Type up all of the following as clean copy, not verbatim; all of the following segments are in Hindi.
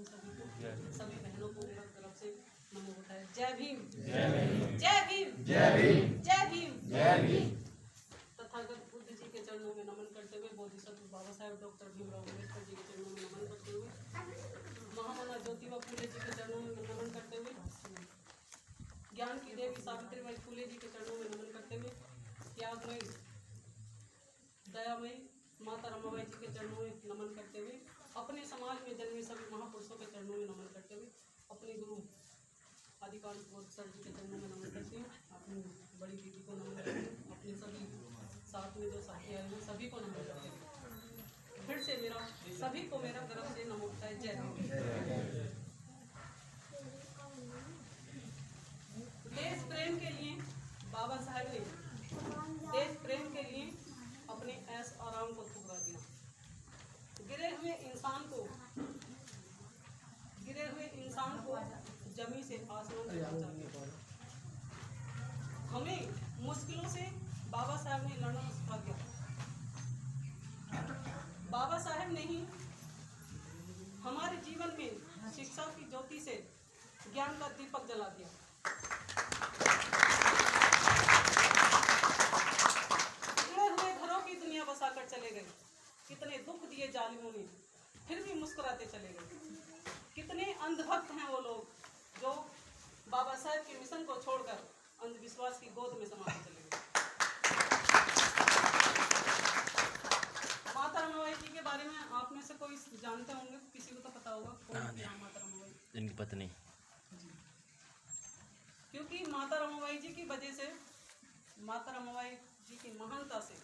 भीम सभी को, सभी बहनों को मेरा तरफ से नमो होता है। जय भीम, जय भीम, जय भीम, जय भीम, जय भीम, जय भीम। तथागत बुद्ध जी के चरणों में नमन करते हुए, बोधिसत्व बाबा साहेब डॉक्टर भीमराव अम्बेडकर जी के चरणों में नमन करते हुए, महामना ज्योतिबा फूले जी के चरणों में नमन करते हुए, ज्ञान की देवी सावित्रीबाई फूले जी के चरणों में नमन करते हुए, त्यागमयी दयामयी माता रमाबाई जी के चरणों में नमन करते हुए, अपने समाज में जन्मे सभी महापुरुषों के चरणों में नमन करते हुए, अपने गुरु आदिकांत बोध सर जी के चरणों में नमन करती हूँ, अपनी बड़ी दीदी को नमन करती हूँ, अपने सभी साथ में जो साथी आए हैं सभी को नमन करती हूँ। फिर से मेरा सभी को मेरा तरफ से नमो होता है। जय हिंद। देश प्रेम के लिए बाबा साहेब ने देश प्रेम के लिए अपने ऐश आराम को ठुकरा दिया। गिरे हुए इंसान को जमी से आसमान तक पहुंचा दिया। हमें मुश्किलों से बाबा साहब ने लड़ना सिखा दिया। बाबा साहब ने ही हमारे जीवन में शिक्षा की ज्योति से ज्ञान का दीपक जला दिया। बिगड़े हुए घरों की दुनिया बसाकर चले गए। कितने दुख दिए जालिमों ने, फिर भी मुस्कुराते चले गए। कितने अंधभक्त हैं वो लोग जो बाबा साहब के मिशन को छोड़कर अंधविश्वास की गोद में समाते चले गए। माता रमाबाई जी के बारे में आप में से कोई जानते होंगे, किसी को तो पता होगा कौन थी माता रमाबाई? इनकी पत्नी। क्योंकि माता रमाबाई जी की वजह से, माता रमाबाई जी की महानता से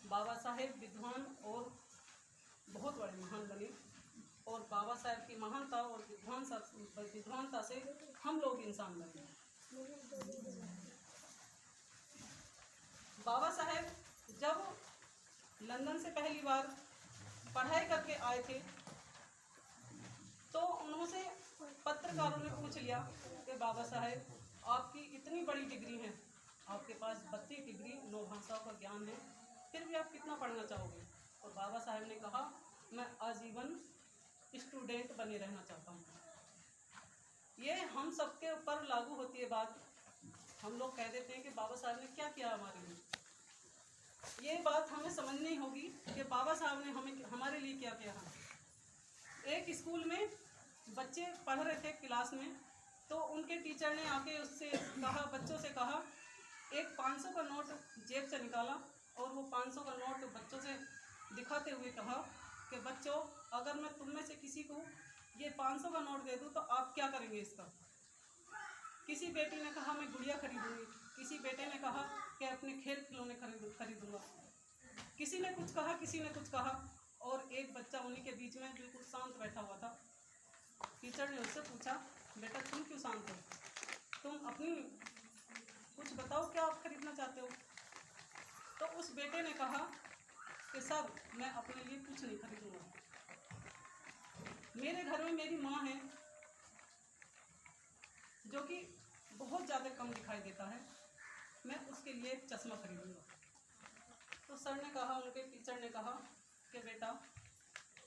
बाबा साहेब विद्वान और बहुत बड़े महान बने, और बाबा साहेब की महानता और विद्वानता से हम लोग इंसान बने। बाबा साहेब जब लंदन से पहली बार पढ़ाई करके आए थे तो उनसे पत्रकारों ने पूछ लिया कि बाबा साहेब आपकी इतनी बड़ी डिग्री है, आपके पास 32 डिग्री 9 भाषाओं का ज्ञान है, फिर भी आप कितना पढ़ना चाहोगे? और बाबा साहेब ने कहा मैं आजीवन स्टूडेंट बने रहना चाहता हूँ। ये हम सबके ऊपर लागू होती है बात। हम लोग कह देते हैं कि बाबा साहब ने क्या किया हमारे लिए। ये बात हमें समझनी होगी कि बाबा साहब ने हमारे लिए क्या किया है। एक स्कूल में बच्चे पढ़ रहे थे क्लास में, तो उनके टीचर ने आके उससे कहा, बच्चों से कहा, एक 500 का नोट जेब से निकाला और वो 500 का नोट बच्चों से दिखाते हुए कहा कि बच्चों अगर मैं तुम में से किसी को ये 500 का नोट दे दूँ तो आप क्या करेंगे इसका? किसी बेटी ने कहा मैं गुड़िया खरीदूंगी, किसी बेटे ने कहा कि अपने खेल खिलौने खरीदूंगा, किसी ने कुछ कहा, किसी ने कुछ कहा, और एक बच्चा उन्हीं के बीच में बिल्कुल शांत बैठा हुआ था। टीचर ने उससे पूछा बेटा तुम क्यों शांत हो, तुम अपनी कुछ बताओ क्या आप खरीदना चाहते हो? तो उस बेटे ने कहा कि सर मैं अपने लिए कुछ नहीं खरीदूंगा, मेरे घर में मेरी माँ है जो कि बहुत ज़्यादा कम दिखाई देता है, मैं उसके लिए एक चश्मा खरीदूंगा। तो सर ने कहा, उनके टीचर ने कहा कि बेटा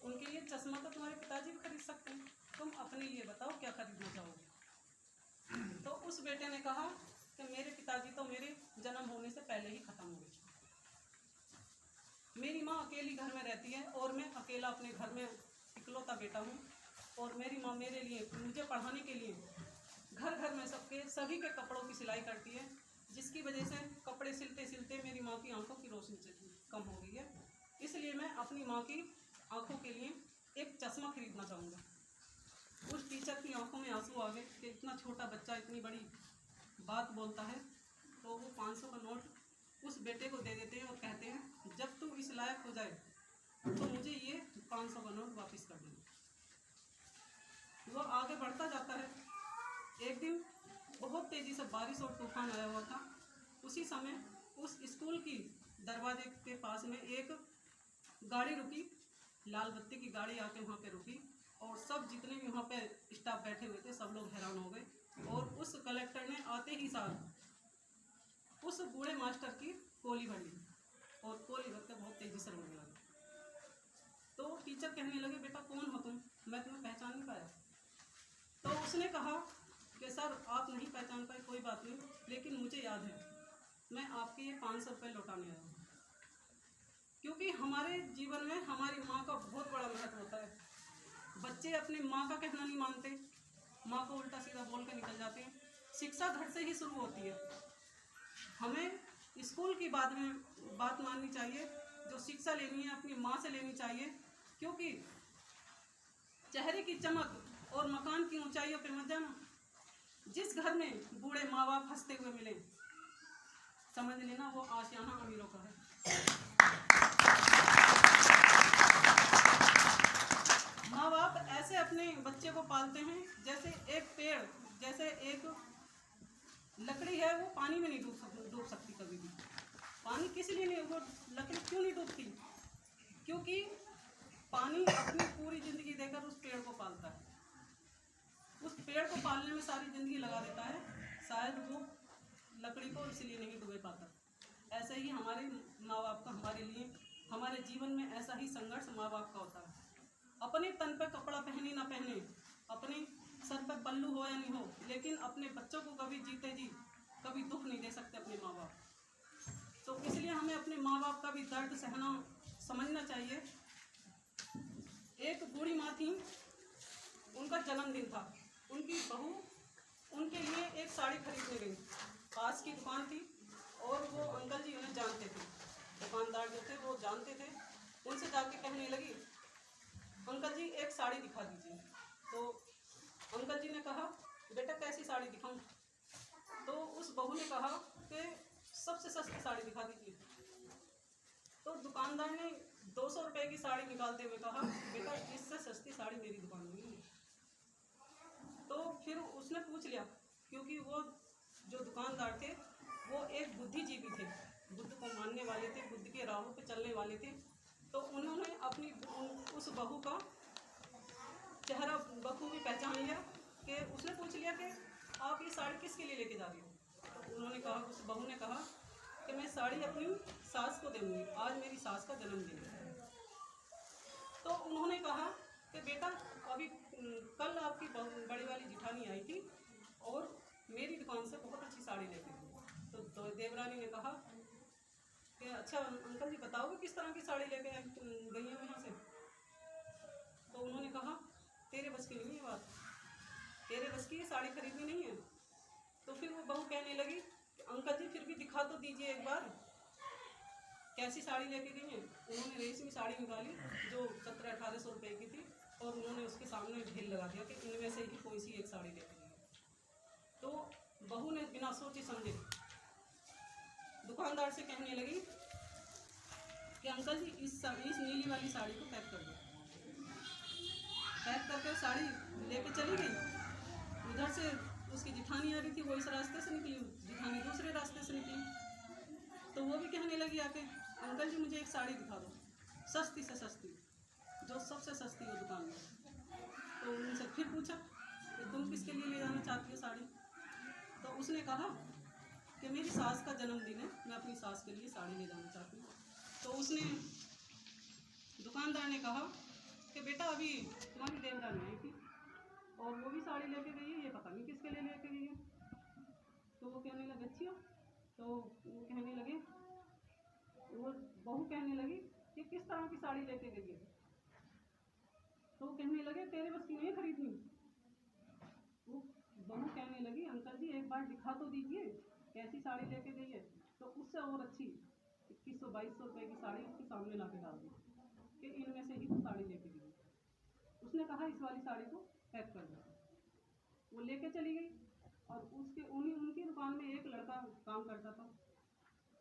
उनके लिए चश्मा तो तुम्हारे पिताजी भी खरीद सकते हैं, तुम अपने लिए बताओ क्या खरीदना चाहोगे? तो उस बेटे ने कहा कि मेरे पिताजी तो मेरे जन्म होने से पहले ही खत्म हो गए, मेरी माँ अकेली घर में रहती है और मैं अकेला अपने घर में इकलौता बेटा हूँ, और मेरी माँ मेरे लिए, मुझे पढ़ाने के लिए घर घर में सभी के कपड़ों की सिलाई करती है, जिसकी वजह से कपड़े सिलते सिलते मेरी माँ की आंखों की रोशनी कम हो गई है, इसलिए मैं अपनी माँ की आंखों के लिए एक चश्मा खरीदना चाहूँगा। उस टीचर की आंखों में आंसू आ गए कि इतना छोटा बच्चा इतनी बड़ी बात बोलता है। तो वो 500 का नोट उस बेटे को दे देते हैं और कहते हैं जब तुम इस लायक हो जाए तो मुझे ये 500 का नोट वापस कर देना। वो आगे बढ़ता जाता है। एक दिन बहुत तेज़ी से बारिश और तूफान आया हुआ था। उसी समय उस स्कूल की दरवाजे के पास में एक गाड़ी रुकी, लाल बत्ती की गाड़ी आके वहाँ पे रुकी, और सब जितने भी वहाँ पे स्टाफ बैठे हुए थे सब लोग हैरान हो गए, और उस कलेक्टर ने आते ही साथ उस बूढ़े मास्टर की गोली भर ली, और गोली भर के बहुत तेज़ी से रोने लगे। तो टीचर कहने लगे बेटा कौन हो तुम, मैं तुम्हें पहचान नहीं पाया। तो उसने कहा कि सर आप नहीं पहचान पाए, कोई बात नहीं, लेकिन मुझे याद है मैं आपके ये 500 रुपये लौटाने आया हूँ। क्योंकि हमारे जीवन में हमारी माँ का बहुत बड़ा महत्व होता है। बच्चे अपनी माँ का कहना नहीं मानते, माँ को उल्टा सीधा बोल के निकल जाते हैं। शिक्षा घर से ही शुरू होती है। हमें स्कूल की बात माननी चाहिए। जो शिक्षा लेनी है अपनी माँ से लेनी चाहिए, क्योंकि चेहरे की चमक और मकान की ऊंचाइयों पे मत जाना। जिस घर में बूढ़े माँ बाप हंसते हुए मिले, समझ लेना वो आशियाना अमीरों का है। माँ बाप ऐसे अपने बच्चे को पालते हैं जैसे एक पेड़, जैसे एक लकड़ी है, वो पानी में नहीं डूब सकती कभी भी। पानी किस लिए नहीं, वो लकड़ी क्यों नहीं डूबती? क्योंकि पानी अपनी पूरी जिंदगी देकर उस पेड़ को पालता है। उस पेड़ को पालने में सारी जिंदगी लगा देता है, शायद वो लकड़ी को इसलिए नहीं डुबे पाता। ऐसे ही हमारे माँ बाप का हमारे लिए, हमारे जीवन में ऐसा ही संघर्ष माँ बाप का होता है। अपने तन पर कपड़ा पहने ना पहने, अपने सर पर पल्लू हो या नहीं हो, लेकिन अपने बच्चों को कभी जीते जी कभी दुख नहीं दे सकते अपने माँ बाप। तो इसलिए हमें अपने माँ बाप का भी दर्द सहना समझना चाहिए। एक बूढ़ी माँ थी, उनका जन्मदिन था। उनकी बहू उनके लिए एक साड़ी खरीदने गई। पास की दुकान थी और वो अंकल जी उन्हें जानते थे, दुकानदार जो थे वो जानते थे। उनसे जाके कहने लगी, अंकल जी एक साड़ी दिखा दीजिए। तो अंकल जी ने कहा, बेटा कैसी साड़ी दिखाऊं? तो उस बहू ने कहा कि सबसे सस्ती साड़ी दिखा दीजिए। तो दुकानदार ने 200 रुपये की साड़ी निकालते हुए कहा, बेटा इससे सस्ती साड़ी मेरी दुकान में नहीं है। तो फिर उसने पूछ लिया, क्योंकि वो जो दुकानदार थे वो एक बुद्धिजीवी थे, बुद्ध को मानने वाले थे, बुद्ध के राहों पे चलने वाले थे। तो उन्होंने अपनी उस बहू का चेहरा बखूबी पहचान लिया कि उसने पूछ लिया कि आप ये साड़ी किसके लिए लेके जा रही हो? तो उन्होंने कहा, उस बहू ने कहा कि मैं साड़ी अपनी सास को दूँगी, आज मेरी सास का जन्मदिन है। तो उन्होंने कहा कि बेटा अभी कल आपकी बड़ी वाली जिठानी आई थी और मेरी दुकान से बहुत अच्छी साड़ी लेके गई। तो देवरानी ने कहा कि अच्छा अंकल जी बताओगे किस तरह की साड़ी लेके गई है यहाँ से? तो उन्होंने कहा, तेरे बस की नहीं है बात, तेरे बस की ये साड़ी खरीदनी नहीं है। तो फिर वो बहू कहने लगी, अंकल जी फिर भी दिखा तो दीजिए एक बार, कैसी साड़ी लेके गई हैं? उन्होंने रेशमी साड़ी निकाली जो 1700-1800 रुपये की थी और उन्होंने उसके सामने ढेर लगा दिया कि इनमें से ही कोई सी एक साड़ी लेके गई। तो बहू ने बिना सोचे समझे दुकानदार से कहने लगी कि अंकल जी इस नीली वाली साड़ी को पैक कर दो। पैक करके साड़ी लेके चली गई। उधर से उसकी जिठानी आ रही थी, वो इस रास्ते से निकली, जिठानी दूसरे रास्ते से निकली। तो वो भी कहने लगी आके, अंकल जी मुझे एक साड़ी दिखा दो, सस्ती से सस्ती, जो सबसे सस्ती हो दुकान में। तो उनसे फिर पूछा कि तुम किसके लिए ले जाना चाहती हो साड़ी? तो उसने कहा कि मेरी सास का जन्मदिन है, मैं अपनी सास के लिए साड़ी ले जाना चाहती हूँ। तो उसने दुकानदार ने कहा कि बेटा अभी तुम्हारी देवरानी आई थी और वो भी साड़ी लेके गई है, ये पता नहीं किसके लिए लेके गई है। तो वो कहने लगे अच्छी हो। तो वो कहने लगे, वो बहू कहने लगी कि किस तरह की साड़ी लेके गई है? तो वो कहने लगे तेरे बस की नहीं खरीदनी। वो बहू कहने लगी, अंकल जी एक बार दिखा तो दीजिए कैसी साड़ी लेके गई है। तो उससे और अच्छी 2100-2200 रुपये की साड़ी उसके सामने ला के डाल दी कि इनमें से ही तो साड़ी लेके गई। उसने कहा इस वाली साड़ी को पैक कर दो। वो लेके चली गई और उनकी दुकान में एक लड़का काम करता था।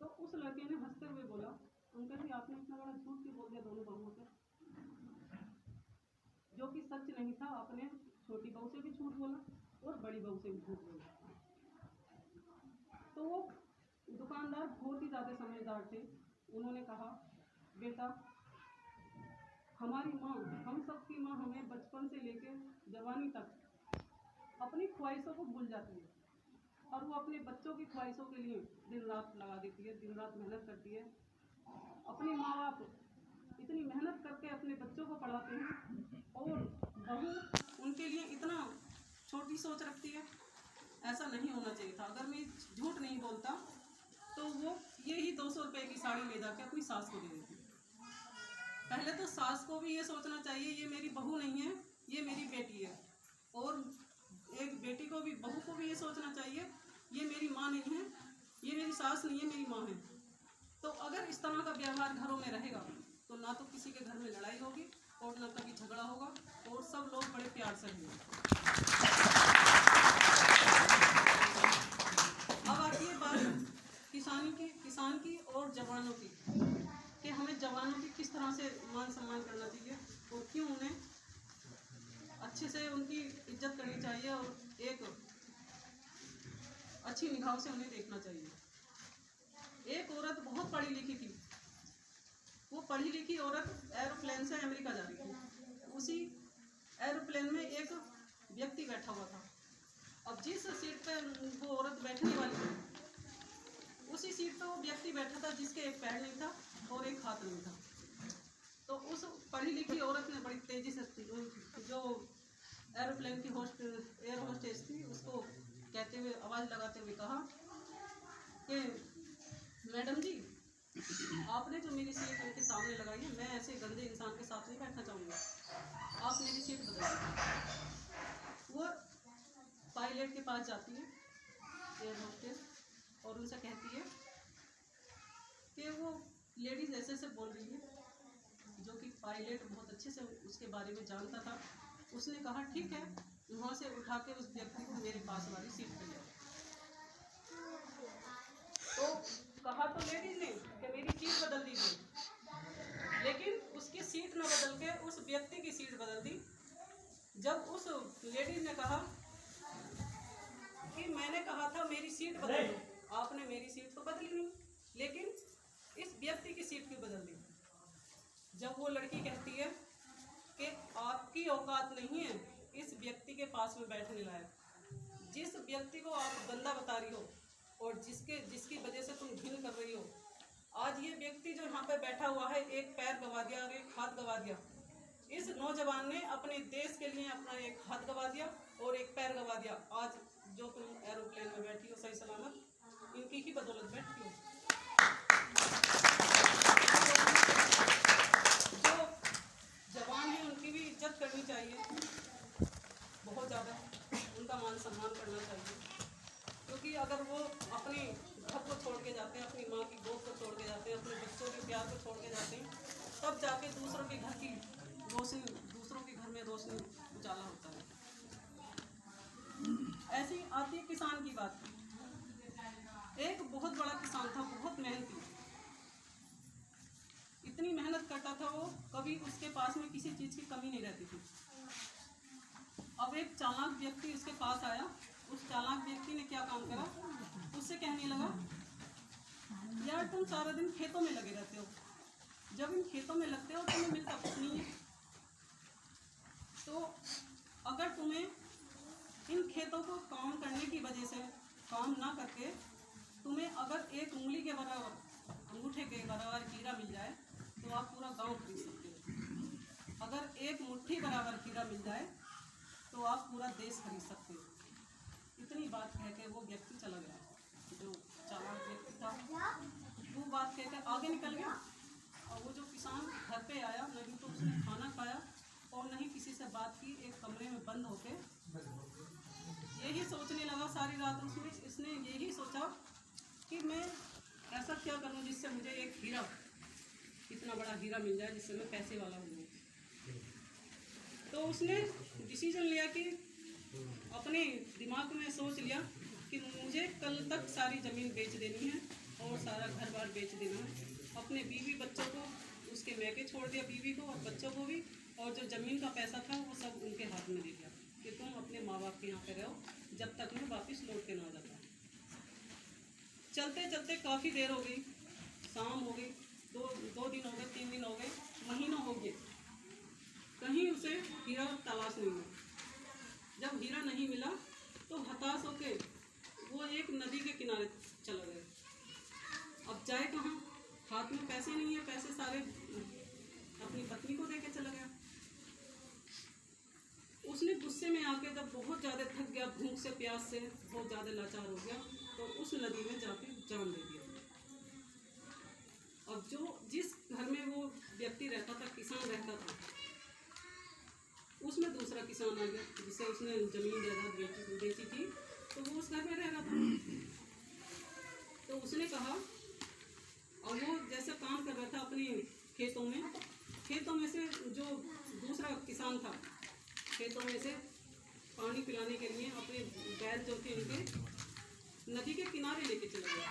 तो उस लड़के ने हंसते हुए बोला, अंकल जी आपने इतना बड़ा झूठ क्यों बोल दिया दोनों बहुओं से? जो कि सच नहीं था। आपने छोटी बहू से भी झूठ बोला और बड़ी बहू से भी झूठ बोला। तो वो दुकानदार बहुत ही ज़्यादा समझदार थे। उन्होंने कहा, बेटा हमारी माँ, हम सबकी माँ हमें बचपन से लेकर जवानी तक अपनी ख्वाहिशों को भूल जाती है और वो अपने बच्चों की ख्वाहिशों के लिए दिन रात लगा देती है, दिन रात मेहनत करती है। अपने माँ बाप इतनी मेहनत करके अपने बच्चों को पढ़ाते हैं और बहू उनके भी सोच रखती है, ऐसा नहीं होना चाहिए था। अगर मैं झूठ नहीं बोलता तो वो यही 200 रुपये की साड़ी ले जाके अपनी सास को दे देती। पहले तो सास को भी ये सोचना चाहिए ये मेरी बहू नहीं है, ये मेरी बेटी है। और एक बेटी को भी, बहू को भी ये सोचना चाहिए ये मेरी माँ नहीं है, ये मेरी सास नहीं है, मेरी माँ है। तो अगर इस तरह का व्यवहार घरों में रहेगा तो ना तो किसी के घर में लड़ाई होगी और ना कभी झगड़ा होगा और सब लोग बड़े प्यार से रहेंगे। अब आती है बात किसान की और जवानों की, कि हमें जवानों की किस तरह से मान सम्मान करना चाहिए और क्यों उन्हें अच्छे से उनकी इज्जत करनी चाहिए और एक अच्छी निगाहों से उन्हें देखना चाहिए। एक औरत बहुत पढ़ी लिखी थी, वो पढ़ी लिखी औरत एरोप्लेन से अमेरिका जा रही थी। उसी एरोप्लेन में एक व्यक्ति बैठा हुआ था। अब जिस सीट पे वो औरत बैठने वाली थी उसी सीट पे वो व्यक्ति बैठा था जिसके एक पैर नहीं था और एक हाथ नहीं था। तो उस पढ़ी लिखी औरत ने बड़ी तेजी से जो एरोप्लेन की एयर होस्टेस थी उसको कहते हुए, आवाज़ लगाते हुए कहा कि मैडम जी, आपने जो मेरी सीट उनके सामने लगाई है, मैं ऐसे गंदे इंसान के साथ नहीं बैठना चाहूँगा, आप मेरी सीट बदलिए। वो पायलट के पास जाती है एयर होस्टेस और उनसे कहती है कि वो लेडीज़ ऐसे ऐसे बोल रही है, जो कि पायलट बहुत अच्छे से उसके बारे में जानता था। उसने कहा ठीक है, वहाँ से उठा के उस व्यक्ति को मेरे पास वाली सीट पे ले आओ। तो कहा तो लेडीज ने कि मेरी सीट बदल दीजिए, लेकिन उसकी सीट न बदल के उस व्यक्ति की सीट बदल दी। जब उस लेडीज ने कहा कि मैंने कहा था मेरी सीट बदल दो, आपने मेरी सीट तो बदली नहीं, लेकिन इस व्यक्ति की सीट क्यों बदल दी? जब वो लड़की कहती है कि आपकी औकात नहीं है इस व्यक्ति के पास में बैठने लायक, जिस व्यक्ति को आप गंदा बता रही हो और जिसकी वजह से तुम घिन कर रही हो, आज ये व्यक्ति जो यहाँ पे बैठा हुआ है एक पैर गवा दिया और एक हाथ गवा दिया। इस नौजवान ने अपने देश के लिए अपना एक हाथ गवा दिया और एक पैर गवा दिया। आज जो तुम एरोप्लेन में बैठी हो सही सलामत, इनकी ही बदौलत बैठी हो। जो जवान है उनकी भी इज्जत करनी चाहिए, बहुत ज़्यादा उनका मान सम्मान करना चाहिए, क्योंकि अगर वो अपने घर को छोड़ के जाते हैं, अपनी माँ की गोद को छोड़ के जाते हैं, अपने बच्चों के प्यार को छोड़ के जाते हैं, तब जाके दूसरों के घर की रोशनी, दूसरों के घर में रोशनी उजाला होता है। ऐसी आती है किसान की बात। एक बहुत बड़ा किसान था, बहुत मेहनती, इतनी मेहनत करता था वो, कभी उसके पास में किसी चीज़ की कमी नहीं रहती थी। अब एक चालाक व्यक्ति उसके पास आया। उस चालाक व्यक्ति ने क्या काम करा, उससे कहने लगा, यार तुम सारा दिन खेतों में लगे रहते हो, जब इन खेतों में लगते हो तुम्हें मिलता कुछ नहीं है, तो अगर तुम्हें इन खेतों को काम करने की वजह से काम ना करके तुम्हें अगर एक उंगली के बराबर, अंगूठे के बराबर हीरा मिल जाए तो आप पूरा गांव खरीद सकते हो। अगर एक मुट्ठी बराबर हीरा मिल जाए तो आप पूरा देश खरीद सकते हो। इतनी बात कह के वो व्यक्ति चला गया, जो चालाक व्यक्ति था। वो बात कहकर आगे निकल गया और वो जो किसान घर पे आया, नहीं तो उसने खाना खाया और नहीं किसी से बात की, एक कमरे में बंद होके यही सोचने लगा सारी रात। इसने यही सोचा कि मैं ऐसा क्या करूं जिससे मुझे एक हीरा, इतना बड़ा हीरा मिल जाए जिससे मैं पैसे वाला हूँ। तो उसने डिसीजन लिया कि अपने दिमाग में सोच लिया कि मुझे कल तक सारी ज़मीन बेच देनी है और सारा घर बार बेच देना है। अपने बीवी बच्चों को, उसके मैके छोड़ दिया बीवी को और बच्चों को भी, और जो ज़मीन का पैसा था वो सब उनके हाथ में दे दिया कि तुम अपने माँ बाप के यहाँ पे रहो जब तक मैं वापस लौट के ना आ जाता। चलते चलते काफ़ी देर हो गई, शाम हो गई, दो दिन हो गए, 3 दिन हो गए, महीनों हो गए, कहीं उसे हीरा तलाश नहीं हुआ। जब हीरा नहीं मिला तो हताश होके वो एक नदी के किनारे चला गया। अब जाए कहाँ, हाथ में पैसे नहीं है, पैसे सारे अपनी पत्नी को देके चला गया। उसने गुस्से में आके जब बहुत ज़्यादा थक गया, भूख से प्यास से बहुत ज़्यादा लाचार हो गया, तो उस नदी में जाके जान दे दिया। और जो जिस घर में वो व्यक्ति रहता था, किसान रहता था, उसमें दूसरा किसान आ गया जिसे उसने जमीन जायदाद बेची थी, तो वो उस घर में रह रहा था। तो उसने कहा, और वो जैसे काम कर रहा था अपने खेतों में से जो दूसरा किसान था, खेतों में से पानी पिलाने के लिए अपने बैल जो थे उनके नदी के किनारे लेके चला गया।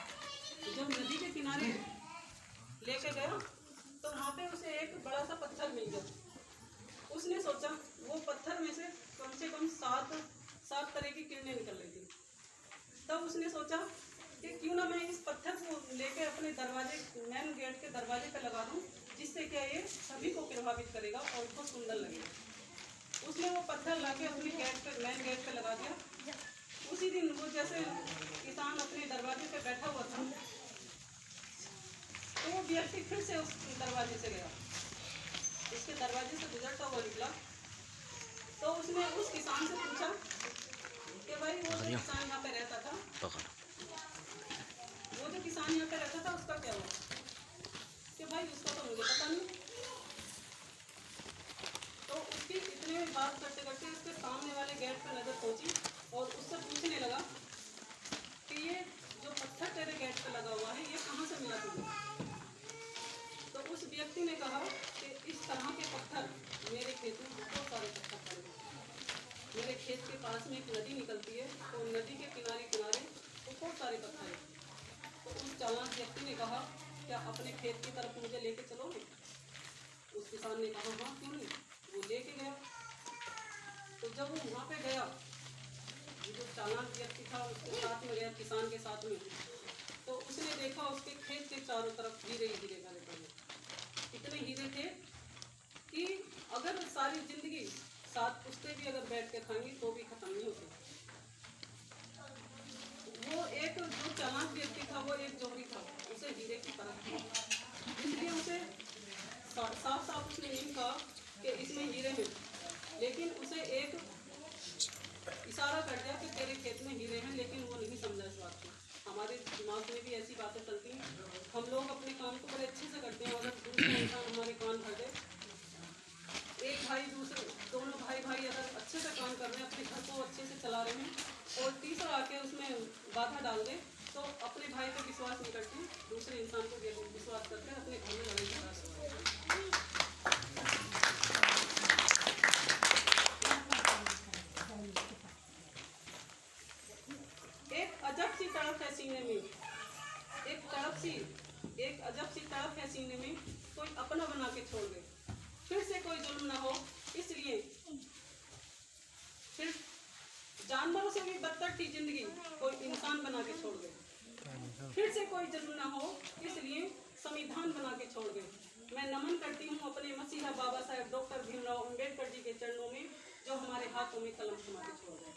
तो जब नदी के किनारे लेके गया तो वहाँ पे उसे एक बड़ा सा पत्थर मिल गया। उसने सोचा वो पत्थर में से कम 7 तरह की किरणें निकल रही थी। तब उसने सोचा कि क्यों ना मैं इस पत्थर को लेके अपने मेन गेट के दरवाजे पे लगा दूं, जिससे क्या ये सभी को प्रभावित करेगा और बहुत सुंदर लगेगा। उसने वो पत्थर लाके अपने मेन गेट पे लगा दिया। उसी दिन वो जैसे किसान अपने दरवाजे पे बैठा हुआ था, तो वो व्यक्ति फिर से उस दरवाजे से गया, उसके दरवाजे से गुजरता हुआ निकला। तो उसने उस किसान से पूछा कि भाई वो जो किसान यहाँ पे रहता था, उसका क्या हुआ? कि भाई उसका तो मुझे पता नहीं। तो उसकी इतने बात करते करते उसके सामने वाले गेट पर नजर पहुंची और उससे पूछने लगा कि ये जो पत्थर तेरे गेट पे लगा हुआ है, ये कहाँ से मिला तुझे? तो उस व्यक्ति ने कहा कि इस तरह के पत्थर मेरे खेत में बहुत सारे पत्थर पड़े हैं। मेरे खेत के पास में एक नदी निकलती है, तो नदी के किनारे किनारे बहुत सारे पत्थर हैं। तो उस चालाक व्यक्ति ने कहा, क्या अपने खेत की तरफ मुझे लेके चलोगे? उस किसान ने कहा, हाँ क्यों नहीं। वो लेके गया। तो जब वो वहाँ पे गया, जो चालाक व्यक्ति था उसके साथ में गया, किसान के साथ में, तो उसने देखा उसके खेत के चारों तरफ हीरे हीरे भरे पड़े। इतने हीरे थे कि अगर सारी जिंदगी 7 पुश्ते भी अगर बैठ के खाएंगे तो भी खत्म नहीं होते। वो एक जो चालाक व्यक्ति था, वो एक जोहरी था, उसे हीरे की तरफ थी, इसलिए उसे साफ उसने नहीं कहा कि इसमें हीरे हैं, लेकिन उसे एक इशारा कर दिया कि तेरे खेत में हीरे हैं, लेकिन वो नहीं समझा इस बात को। हमारे दिमाग में भी ऐसी बातें चलती हैं, हम लोग अपने काम को बड़े अच्छे से करते हैं, अगर दूसरा इंसान हमारे कान भर दे, एक भाई दूसरे दोनों भाई अगर अच्छे से काम कर रहे हैं, अपने घर को अच्छे से चला रहे हैं, और तीसरा आके उसमें बाधा डाल दे, तो अपने भाई पे विश्वास नहीं करते, दूसरे इंसान को विश्वास करते हैं, अपने घर में लड़ाई झगड़ा करवाते हैं। एक अजब सी तड़प है सीने में, एक अजब सी तड़प है सीने में, कोई अपना बना के छोड़ दे, फिर से कोई जुल्म ना हो, इसलिए फिर जानवरों से भी बदतर थी जिंदगी, कोई इंसान बना के छोड़ दे, फिर से कोई जुल्म ना हो, इसलिए संविधान बना के छोड़ दे। मैं नमन करती हूँ अपने मसीहा बाबा साहेब डॉक्टर भीमराव अंबेडकर जी के चरणों में, जो हमारे हाथों में कलम थमा के छोड़ गए।